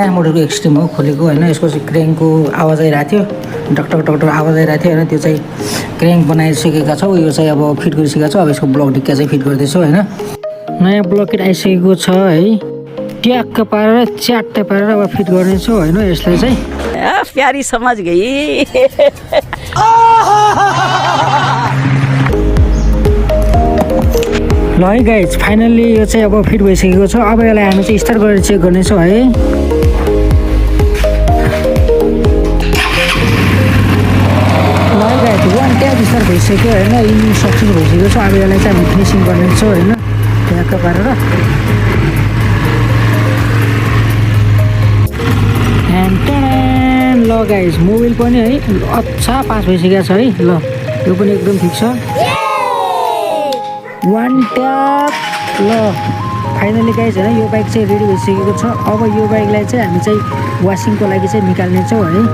मोडलको extreme हो खोलेको होइन। यसको चाहिँ क्रेङको आवाज आइरहेको थियो, डक्टर डक्टर आवाज आइरहेको थियो होइन। त्यो चाहिँ क्रेङ बनाइसकेका छौँ, यो चाहिँ अब फिट गरिसकेका छौँ। अब यसको ब्लक ढिक्का चाहिँ फिट गर्दैछौँ होइन। नयाँ ब्लकेट आइसकेको छ है, ट्याक्क पारेर च्याट्ट पारेर अब फिट गर्नेछौँ होइन। यसलाई चाहिँ प्यारी समझ गई। ल है गाइज, फाइनल्ली यो चाहिँ अब फिट भइसकेको छ। अब यसलाई हामी चाहिँ स्टार्ट गरेर चेक गर्नेछौँ है। वान ट्याप स्टार्ट भइसक्यो होइन, इन्जिन सक्सेस भइसकेको छ। अब यसलाई चाहिँ हामी फिनिसिङ गर्नेछौँ होइन, ट्याक्क पारेर। ल गाइज, मोबिल पनि है अच्छा पास भइसकेको छ है। ल यो पनि एकदम ठिक छ, वान ट्याप। ल फाइनली गाइज होइन, यो बाइक चाहिँ रेडी भइसकेको छ। अब यो बाइकलाई चाहिँ हामी चाहिँ वासिङको लागि चाहिँ निकाल्नेछौँ है।